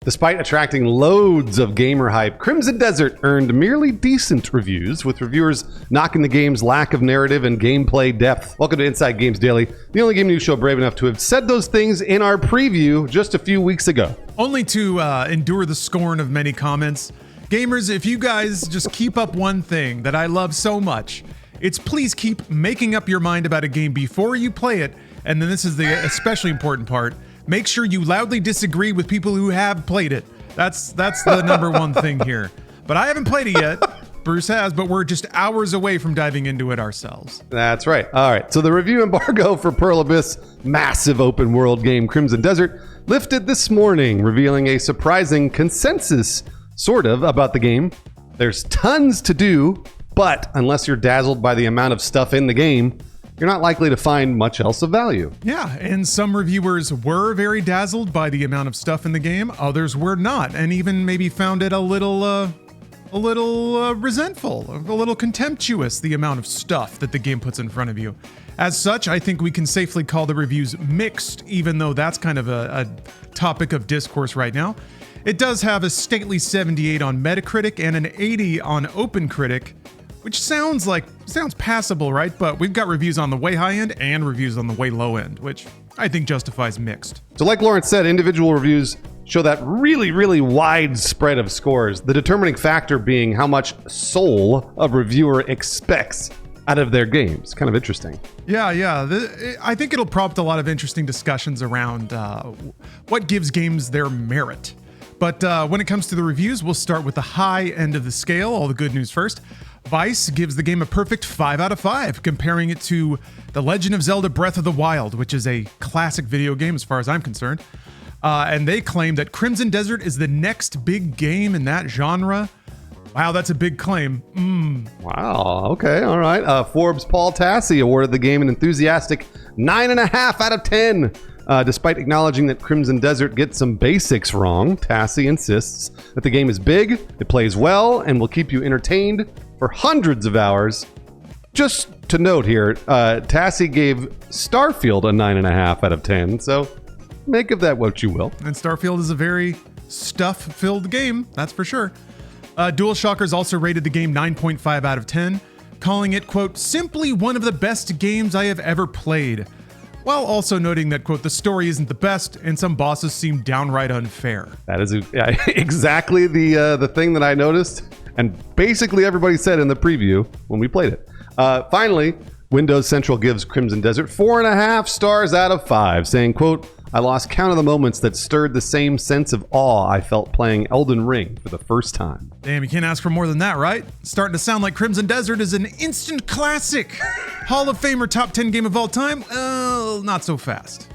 Despite attracting loads of gamer hype, Crimson Desert earned merely decent reviews, with reviewers knocking the game's lack of narrative and gameplay depth. Welcome to Inside Games Daily, the only game news show brave enough to have said those things in our preview just a few weeks ago. Only to endure the scorn of many comments. Gamers, if you guys just keep up one thing that I love so much, it's please keep making up your mind about a game before you play it, and then this is the especially important part. Make sure you loudly disagree with people who have played it. That's the number one thing here. But I haven't played it yet. Bruce has, but we're just hours away from diving into it ourselves. That's right. All right. So the review embargo for Pearl Abyss, massive open world game Crimson Desert, lifted this morning, revealing a surprising consensus, sort of, about the game. There's tons to do, but unless you're dazzled by the amount of stuff in the game, you're not likely to find much else of value. Yeah, and some reviewers were very dazzled by the amount of stuff in the game. Others were not, and even maybe found it a little resentful, a little contemptuous, the amount of stuff that the game puts in front of you. As such, I think we can safely call the reviews mixed, even though that's kind of a topic of discourse right now. It does have a stately 78 on Metacritic and an 80 on OpenCritic, which sounds passable, right? But we've got reviews on the way high end and reviews on the way low end, which I think justifies mixed. So like Lawrence said, individual reviews show that really, really wide spread of scores, the determining factor being how much soul a reviewer expects out of their games. Kind of interesting. Yeah. I think it'll prompt a lot of interesting discussions around what gives games their merit. But when it comes to the reviews, we'll start with the high end of the scale, all the good news first. Vice gives the game a perfect 5 out of 5, comparing it to The Legend of Zelda Breath of the Wild, which is a classic video game as far as I'm concerned. And they claim that Crimson Desert is the next big game in that genre. Wow, that's a big claim. Wow, okay, all right. Forbes' Paul Tassi awarded the game an enthusiastic 9.5 out of 10. Despite acknowledging that Crimson Desert gets some basics wrong, Tassi insists that the game is big, it plays well, and will keep you entertained for hundreds of hours. Just to note here, Tassi gave Starfield a 9.5 out of 10, so make of that what you will. And Starfield is a very stuff-filled game, that's for sure. DualShockers also rated the game 9.5 out of 10, calling it, quote, simply one of the best games I have ever played, while also noting that, quote, the story isn't the best and some bosses seem downright unfair. That is exactly the thing that I noticed, and basically everybody said in the preview when we played it. Finally, Windows Central gives Crimson Desert 4.5 stars out of 5, saying, quote, I lost count of the moments that stirred the same sense of awe I felt playing Elden Ring for the first time. Damn, you can't ask for more than that, right? It's starting to sound like Crimson Desert is an instant classic. Hall of Famer top 10 game of all time? Not so fast.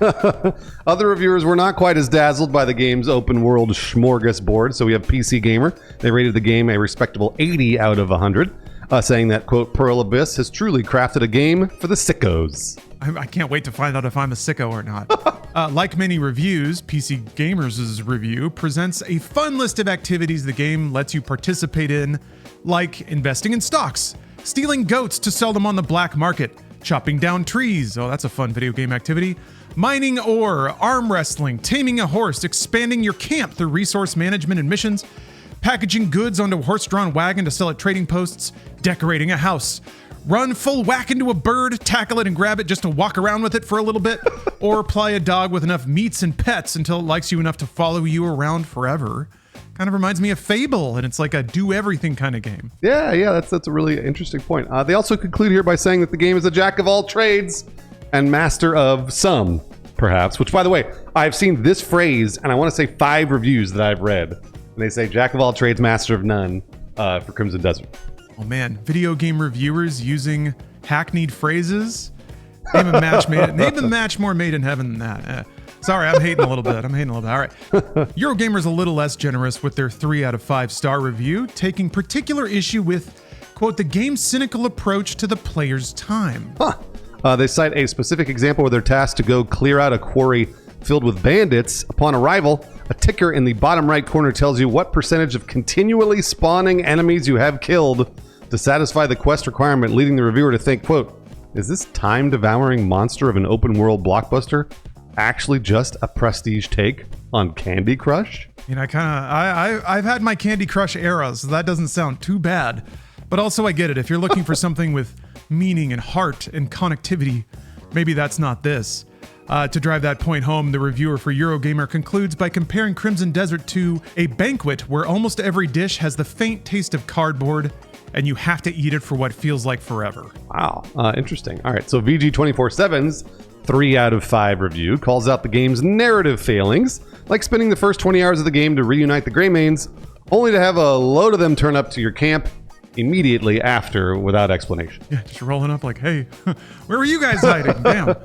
Other reviewers were not quite as dazzled by the game's open world smorgasbord, so we have PC Gamer. They rated the game a respectable 80 out of 100. Saying that, quote, Pearl Abyss has truly crafted a game for the sickos. I can't wait to find out if I'm a sicko or not. Like many reviews, PC Gamer's review presents a fun list of activities the game lets you participate in, like investing in stocks, stealing goats to sell them on the black market, chopping down trees, oh, that's a fun video game activity, mining ore, arm wrestling, taming a horse, expanding your camp through resource management and missions, packaging goods onto a horse-drawn wagon to sell at trading posts, decorating a house, run full whack into a bird, tackle it and grab it just to walk around with it for a little bit, or play a dog with enough meats and pets until it likes you enough to follow you around forever. Kind of reminds me of Fable, and it's like a do-everything kind of game. Yeah, that's a really interesting point. They also conclude here by saying that the game is a jack of all trades and master of some, perhaps, which, by the way, I've seen this phrase, and I want to say 5 reviews that I've read. And they say jack of all trades, master of none for Crimson Desert. Oh man, video game reviewers using hackneyed phrases. Name a match more made in heaven than that. Sorry, I'm hating a little bit. All right. Eurogamer's a little less generous with their 3 out of 5 star review, taking particular issue with, quote, the game's cynical approach to the player's time. They cite a specific example where they're tasked to go clear out a quarry filled with bandits. Upon arrival, a ticker in the bottom right corner tells you what percentage of continually spawning enemies you have killed to satisfy the quest requirement, leading the reviewer to think, quote, is this time-devouring monster of an open-world blockbuster actually just a prestige take on Candy Crush? I've had my Candy Crush era, so that doesn't sound too bad. But also I get it. If you're looking for something with meaning and heart and connectivity, maybe that's not this. To drive that point home, the reviewer for Eurogamer concludes by comparing Crimson Desert to a banquet where almost every dish has the faint taste of cardboard and you have to eat it for what feels like forever. Wow, interesting. All right, so VG247's 3 out of 5 review calls out the game's narrative failings, like spending the first 20 hours of the game to reunite the Greymanes, only to have a load of them turn up to your camp immediately after without explanation. Yeah, just rolling up like, hey, where were you guys hiding? Damn.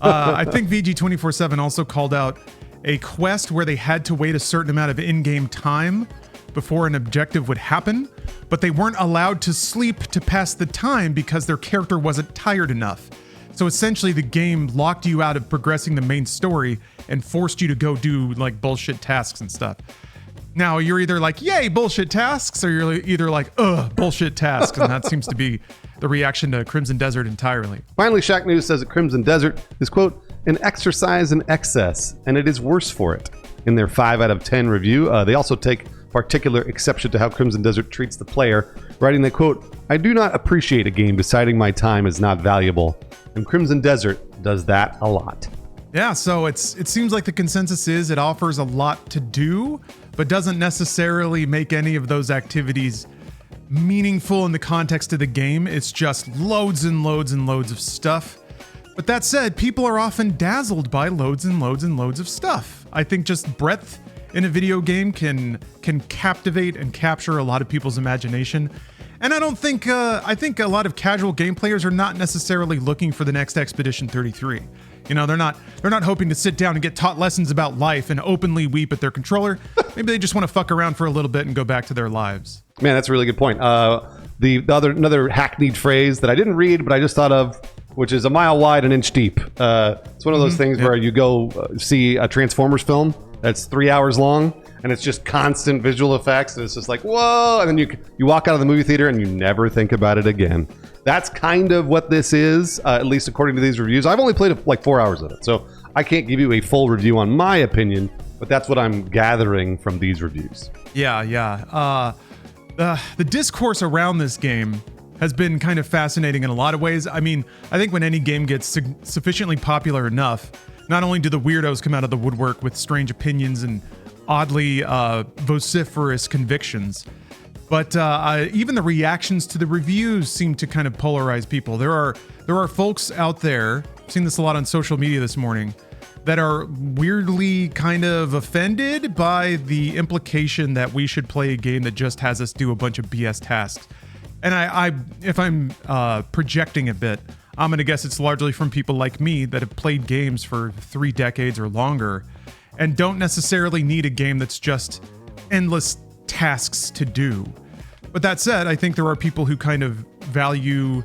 I think VG247 also called out a quest where they had to wait a certain amount of in-game time before an objective would happen, but they weren't allowed to sleep to pass the time because their character wasn't tired enough. So essentially the game locked you out of progressing the main story and forced you to go do like bullshit tasks and stuff. Now you're either like, yay, bullshit tasks, or you're either like, ugh, bullshit tasks. And that seems to be the reaction to Crimson Desert entirely. Finally, Shack News says that Crimson Desert is, quote, an exercise in excess, and it is worse for it. In their 5 out of 10 review, they also take particular exception to how Crimson Desert treats the player, writing that, quote, I do not appreciate a game deciding my time is not valuable, and Crimson Desert does that a lot. Yeah, so it seems like the consensus is it offers a lot to do, but doesn't necessarily make any of those activities meaningful in the context of the game. It's just loads and loads and loads of stuff. But that said, people are often dazzled by loads and loads and loads of stuff. I think just breadth in a video game can captivate and capture a lot of people's imagination. And I think a lot of casual game players are not necessarily looking for the next Expedition 33. You know, they're not hoping to sit down and get taught lessons about life and openly weep at their controller. Maybe they just want to fuck around for a little bit and go back to their lives. Man, that's a really good point. Another hackneyed phrase that I didn't read, but I just thought of, which is a mile wide, an inch deep. It's one of those things where you go see a Transformers film that's 3 hours long, and it's just constant visual effects, and it's just like, whoa, and then you walk out of the movie theater and you never think about it again. That's kind of what this is, at least according to these reviews. I've only played like 4 hours of it, so I can't give you a full review on my opinion, but that's what I'm gathering from these reviews. Yeah. The discourse around this game has been kind of fascinating in a lot of ways. I mean, I think when any game gets sufficiently popular enough, not only do the weirdos come out of the woodwork with strange opinions and oddly vociferous convictions, but even the reactions to the reviews seem to kind of polarize people. There are folks out there, I've seen this a lot on social media this morning, that are weirdly kind of offended by the implication that we should play a game that just has us do a bunch of BS tasks. And if I'm projecting a bit, I'm going to guess it's largely from people like me that have played games for 3 decades or longer and don't necessarily need a game that's just endless tasks to do. But that said, I think there are people who kind of value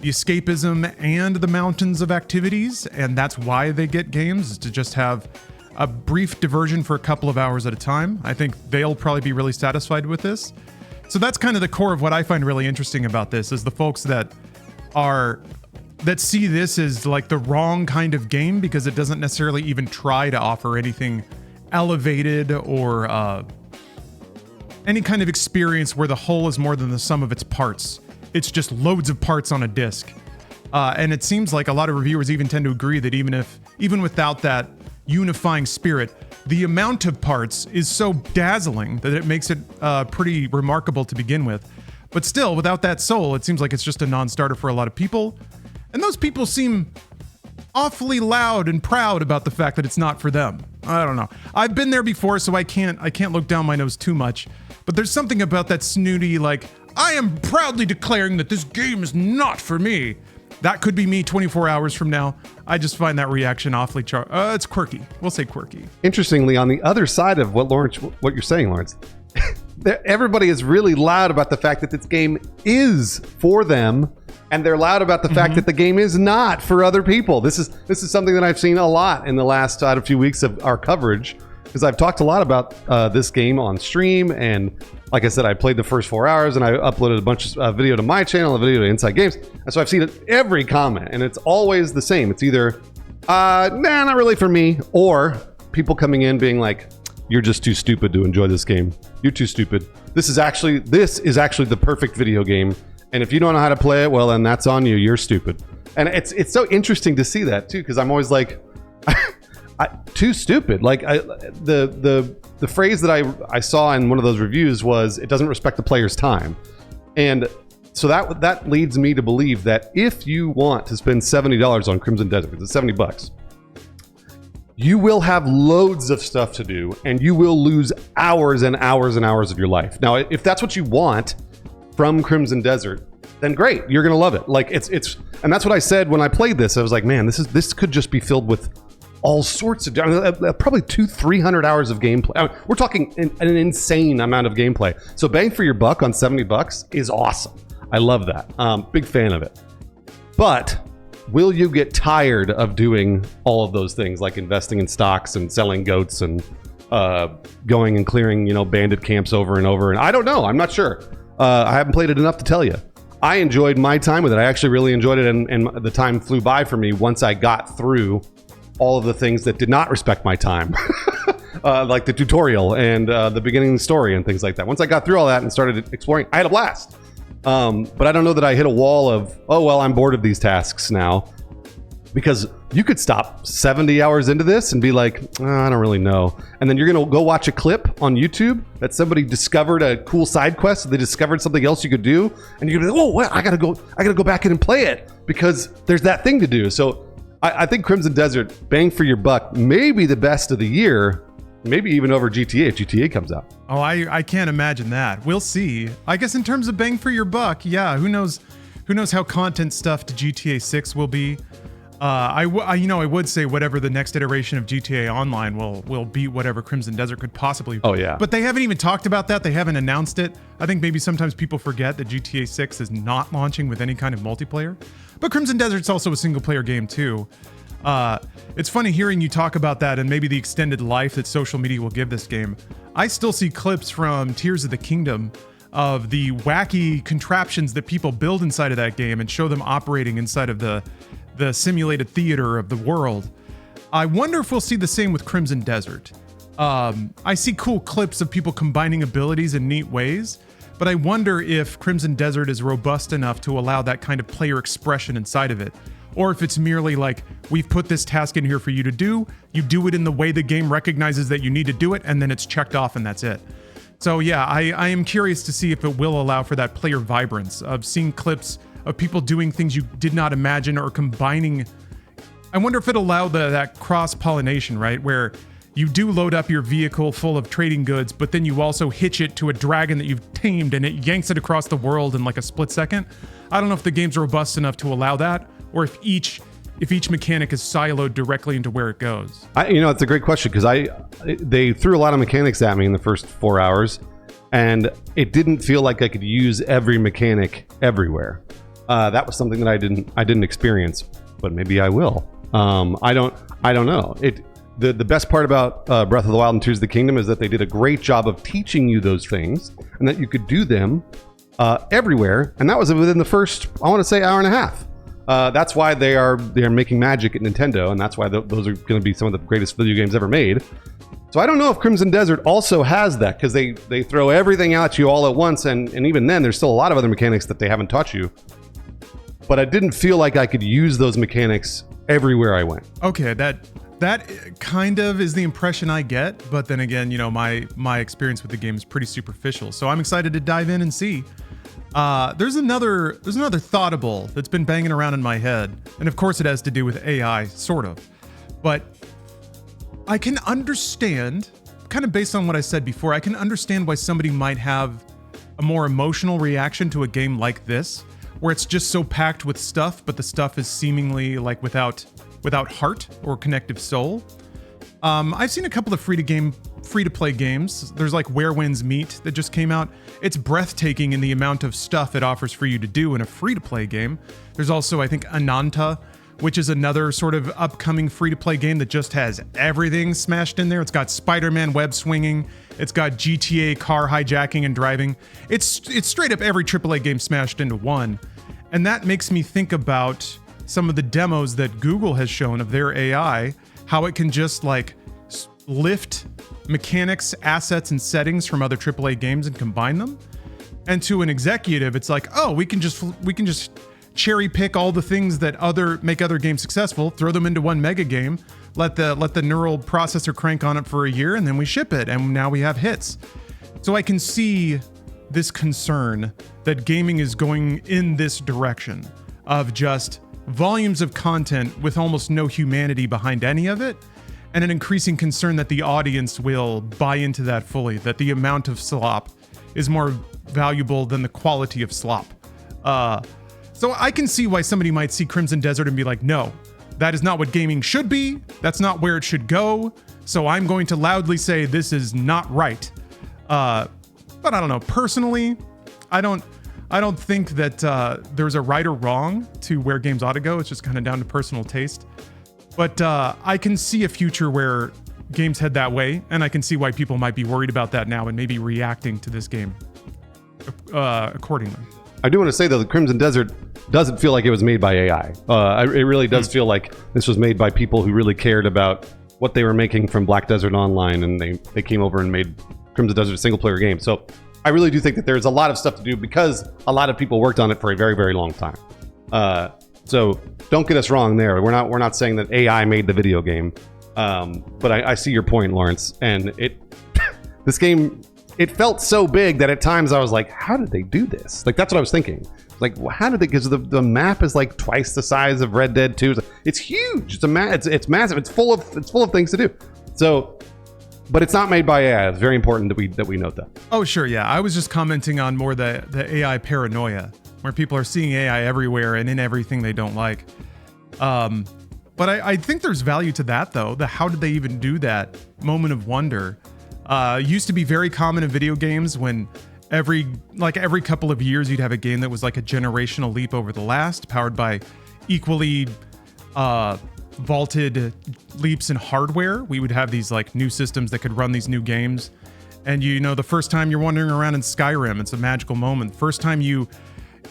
the escapism and the mountains of activities, and that's why they get games, is to just have a brief diversion for a couple of hours at a time. I think they'll probably be really satisfied with this. So that's kind of the core of what I find really interesting about this, is the folks that see this as like the wrong kind of game because it doesn't necessarily even try to offer anything elevated or any kind of experience where the whole is more than the sum of its parts. It's just loads of parts on a disc. And it seems like a lot of reviewers even tend to agree that even without that unifying spirit, the amount of parts is so dazzling that it makes it pretty remarkable to begin with. But still, without that soul, it seems like it's just a non-starter for a lot of people. And those people seem awfully loud and proud about the fact that it's not for them. I don't know. I've been there before, so I can't look down my nose too much. But there's something about that snooty, like, I am proudly declaring that this game is not for me. That could be me 24 hours from now. I just find that reaction awfully it's quirky. We'll say quirky. Interestingly, on the other side of what you're saying, Lawrence, everybody is really loud about the fact that this game is for them, and they're loud about the fact that the game is not for other people. This is something that I've seen a lot in the last few weeks of our coverage, because I've talked a lot about this game on stream, and like I said, I played the first 4 hours, and I uploaded a bunch of video to my channel, a video to Inside Games, and so I've seen every comment, and it's always the same. It's either, nah, not really for me, or people coming in being like, you're just too stupid to enjoy this game. You're too stupid. This is actually the perfect video game. And if you don't know how to play it, well, then that's on you. You're stupid. And it's so interesting to see that too, because I'm always like, too stupid. Like the phrase that I saw in one of those reviews was, it doesn't respect the player's time. And so that leads me to believe that if you want to spend $70 on Crimson Desert, it's $70, you will have loads of stuff to do, and you will lose hours and hours and hours of your life. Now, if that's what you want from Crimson Desert, then great, you're gonna love it. Like it's, and that's what I said when I played this. I was like, man, this could just be filled with all sorts of, probably 200-300 hours of gameplay. I mean, we're talking an insane amount of gameplay. So bang for your buck on $70 is awesome. I love that. Big fan of it. But will you get tired of doing all of those things, like investing in stocks and selling goats and going and clearing, bandit camps over and over? And I don't know. I'm not sure. I haven't played it enough to tell you. I enjoyed my time with it. I actually really enjoyed it, and the time flew by for me once I got through all of the things that did not respect my time, like the tutorial and the beginning of the story and things like that. Once I got through all that and started exploring, I had a blast. But I don't know that I hit a wall of, oh, well, I'm bored of these tasks now. Because you could stop 70 hours into this and be like, I don't really know. And then you're going to go watch a clip on YouTube that somebody discovered a cool side quest. They discovered something else you could do. And you're going to be like, oh, well, I got to go back in and play it because there's that thing to do. So I think Crimson Desert, bang for your buck, may be the best of the year. Maybe even over GTA if GTA comes out. Oh, I can't imagine that. We'll see. I guess in terms of bang for your buck, yeah, who knows how content stuff to GTA 6 will be. I would say whatever the next iteration of GTA Online will beat whatever Crimson Desert could possibly. Oh yeah. But they haven't even talked about that. They haven't announced it. I think maybe sometimes people forget that GTA 6 is not launching with any kind of multiplayer. But Crimson Desert's also a single player game too. It's funny hearing you talk about that and maybe the extended life that social media will give this game. I still see clips from Tears of the Kingdom of the wacky contraptions that people build inside of that game and show them operating inside of the simulated theater of the world. I wonder if we'll see the same with Crimson Desert. I see cool clips of people combining abilities in neat ways, but I wonder if Crimson Desert is robust enough to allow that kind of player expression inside of it. Or if it's merely like, we've put this task in here for you to do, you do it in the way the game recognizes that you need to do it, and then it's checked off and that's it. So yeah, I am curious to see if it will allow for that player vibrance of seeing clips of people doing things you did not imagine or combining. I wonder if it'll allow that cross-pollination, right? Where you do load up your vehicle full of trading goods, but then you also hitch it to a dragon that you've tamed and it yanks it across the world in like a split second. I don't know if the game's robust enough to allow that, or if each mechanic is siloed directly into where it goes. It's a great question because they threw a lot of mechanics at me in the first 4 hours, and it didn't feel like I could use every mechanic everywhere. That was something that I didn't experience, but maybe I will. I don't know. The best part about Breath of the Wild and Tears of the Kingdom is that they did a great job of teaching you those things and that you could do them everywhere. And that was within the first, I want to say, hour and a half. That's why they are making magic at Nintendo, and that's why those are going to be some of the greatest video games ever made. So I don't know if Crimson Desert also has that, because they throw everything at you all at once, and even then there's still a lot of other mechanics that they haven't taught you. But I didn't feel like I could use those mechanics everywhere I went. Okay, that kind of is the impression I get, but then again, my experience with the game is pretty superficial, so I'm excited to dive in and see. There's another thoughtable that's been banging around in my head, and of course it has to do with AI, sort of. But I can understand, kind of based on what I said before, I can understand why somebody might have a more emotional reaction to a game like this, where it's just so packed with stuff, but the stuff is seemingly like without heart or connective soul. I've seen a couple of free-to-play games. There's like Where Winds Meet that just came out. It's breathtaking in the amount of stuff it offers for you to do in a free-to-play game. There's also, I think, Ananta, which is another sort of upcoming free-to-play game that just has everything smashed in there. It's got Spider-Man web swinging. It's got GTA car hijacking and driving. It's straight up every AAA game smashed into one. And that makes me think about some of the demos that Google has shown of their AI, how it can just like lift mechanics, assets, and settings from other AAA games and combine them. And to an executive, it's like, oh, we can just cherry pick all the things that make other games successful, throw them into one mega game, let the neural processor crank on it for a year, and then we ship it, and now we have hits. So I can see this concern that gaming is going in this direction of just volumes of content with almost no humanity behind any of it, and an increasing concern that the audience will buy into that fully, that the amount of slop is more valuable than the quality of slop. So I can see why somebody might see Crimson Desert and be like, no, that is not what gaming should be. That's not where it should go. So I'm going to loudly say this is not right. But I don't know. Personally, I don't think that there's a right or wrong to where games ought to go. It's just kind of down to personal taste. But I can see a future where games head that way, and I can see why people might be worried about that now and maybe reacting to this game accordingly. I do want to say, though, that Crimson Desert doesn't feel like it was made by AI. It really does feel like this was made by people who really cared about what they were making from Black Desert Online, and they came over and made Crimson Desert a single-player game. So I really do think that there's a lot of stuff to do because a lot of people worked on it for a very, very long time. So don't get us wrong there. We're not saying that AI made the video game. But I see your point, Lawrence. And this game, it felt so big that at times I was like, how did they do this? Like, that's what I was thinking. Like, how did they? Because the map is like twice the size of Red Dead 2. It's huge. It's massive. It's full of things to do. So, but it's not made by AI. It's very important that we note that. Oh, sure, yeah. I was just commenting on more the AI paranoia, where people are seeing AI everywhere and in everything they don't like. But I think there's value to that, though. How did they even do that moment of wonder? Used to be very common in video games when every couple of years you'd have a game that was like a generational leap over the last, powered by equally vaulted leaps in hardware. We would have these like new systems that could run these new games. And the first time you're wandering around in Skyrim, it's a magical moment. First time you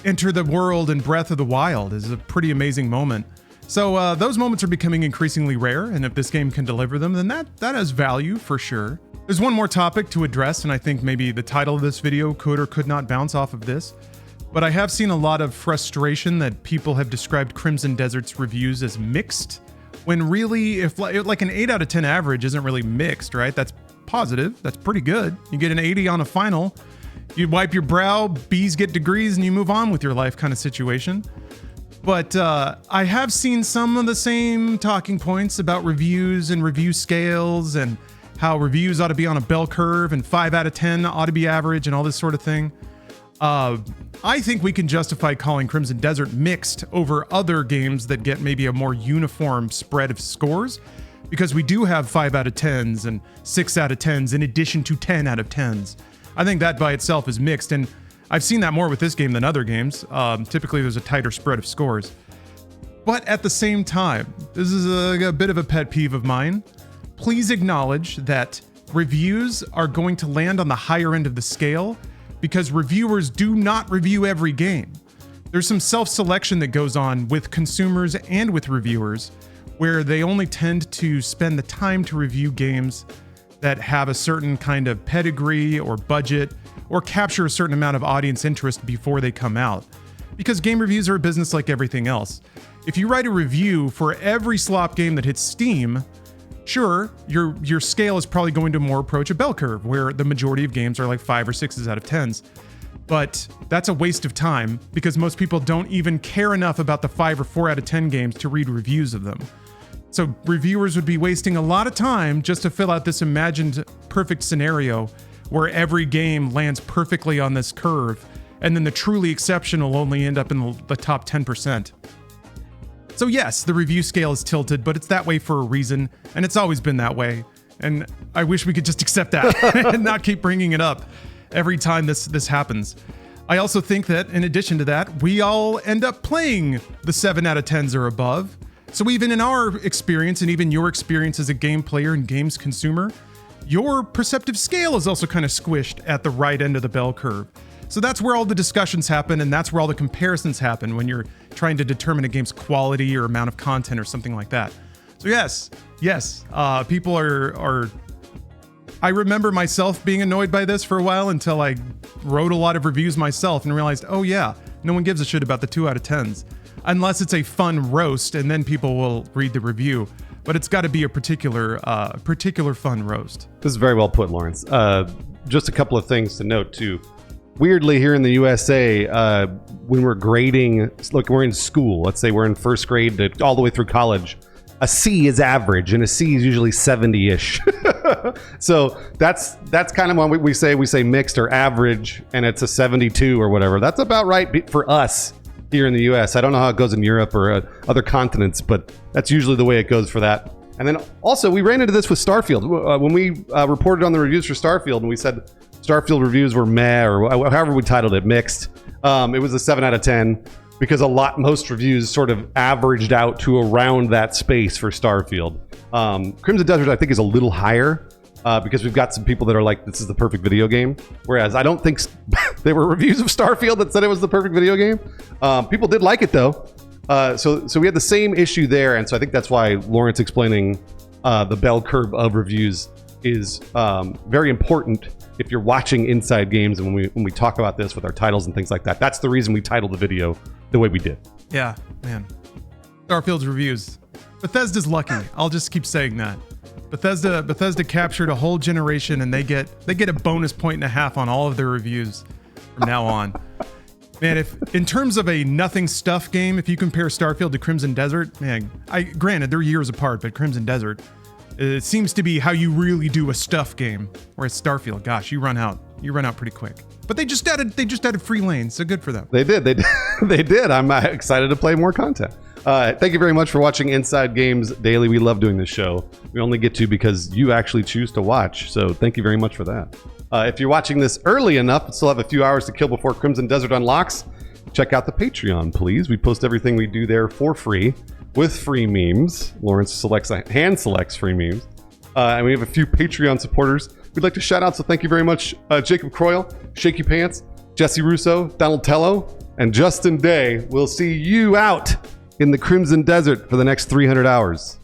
enter the world in Breath of the Wild is a pretty amazing moment. So those moments are becoming increasingly rare, and if this game can deliver them, then that has value for sure. There's one more topic to address, and I think maybe the title of this video could or could not bounce off of this. But I have seen a lot of frustration that people have described Crimson Desert's reviews as mixed, when really, if like an 8 out of 10 average isn't really mixed, right? That's positive. That's pretty good. You get an 80 on a final, you wipe your brow, B's get degrees, and you move on with your life kind of situation. But I have seen some of the same talking points about reviews and review scales and how reviews ought to be on a bell curve and 5 out of 10 ought to be average and all this sort of thing. I think we can justify calling Crimson Desert mixed over other games that get maybe a more uniform spread of scores, because we do have 5 out of 10s and 6 out of 10s in addition to 10 out of 10s. I think that by itself is mixed, and I've seen that more with this game than other games. Typically, there's a tighter spread of scores. But at the same time, this is a bit of a pet peeve of mine. Please acknowledge that reviews are going to land on the higher end of the scale because reviewers do not review every game. There's some self-selection that goes on with consumers and with reviewers, where they only tend to spend the time to review games that have a certain kind of pedigree or budget, or capture a certain amount of audience interest before they come out. Because game reviews are a business like everything else. If you write a review for every slop game that hits Steam, sure, your scale is probably going to more approach a bell curve, where the majority of games are like 5 or 6s out of 10s. But that's a waste of time, because most people don't even care enough about the 5 or 4 out of 10 games to read reviews of them. So reviewers would be wasting a lot of time just to fill out this imagined perfect scenario where every game lands perfectly on this curve, and then the truly exceptional will only end up in the top 10%. So yes, the review scale is tilted, but it's that way for a reason, and it's always been that way. And I wish we could just accept that and not keep bringing it up every time this happens. I also think that in addition to that, we all end up playing the 7 out of 10s or above. So even in our experience, and even your experience as a game player and games consumer, your perceptive scale is also kind of squished at the right end of the bell curve. So that's where all the discussions happen, and that's where all the comparisons happen when you're trying to determine a game's quality or amount of content or something like that. So yes, people are. I remember myself being annoyed by this for a while until I wrote a lot of reviews myself and realized, oh yeah, no one gives a shit about the 2 out of 10s. Unless it's a fun roast, and then people will read the review. But it's got to be a particular fun roast. This is very well put, Lawrence. Just a couple of things to note, too. Weirdly, here in the USA, when we're grading, look, we're in school. Let's say we're in first grade all the way through college. A C is average, and a C is usually 70-ish. So that's kind of when we say mixed or average, and it's a 72 or whatever. That's about right for us here in the US. I don't know how it goes in Europe or other continents, but that's usually the way it goes for that. And then also, we ran into this with Starfield. When we reported on the reviews for Starfield, and we said Starfield reviews were meh, or however we titled it, mixed. It was a 7 out of 10. Because most reviews sort of averaged out to around that space for Starfield. Crimson Desert, I think, is a little higher because we've got some people that are like, this is the perfect video game. Whereas I don't think there were reviews of Starfield that said it was the perfect video game. People did like it, though. So we had the same issue there. And so I think that's why Lawrence explaining the bell curve of reviews is very important if you're watching Inside Games, and when we talk about this with our titles and things like that. That's the reason we titled the video the way we did. Yeah, man. Starfield's reviews. Bethesda's lucky. I'll just keep saying that. Bethesda captured a whole generation, and they get a bonus 1.5 on all of their reviews from now on. Man, if in terms of a nothing stuff game, if you compare Starfield to Crimson Desert, man, granted they're years apart, but Crimson Desert, it seems to be how you really do a stuff game. Whereas Starfield, gosh, you run out pretty quick. But they just added free lanes, so good for them. They did. They did. I'm excited to play more content. Thank you very much for watching Inside Games Daily. We love doing this show. We only get to because you actually choose to watch. So thank you very much for that. If you're watching this early enough, still have a few hours to kill before Crimson Desert unlocks, check out the Patreon, please. We post everything we do there for free with free memes. Lawrence hand selects free memes. And we have a few Patreon supporters we'd like to shout out. So thank you very much, Jacob Croyle, Shaky Pants, Jesse Russo, Donald Tello, and Justin Day. We'll see you out in the Crimson Desert for the next 300 hours.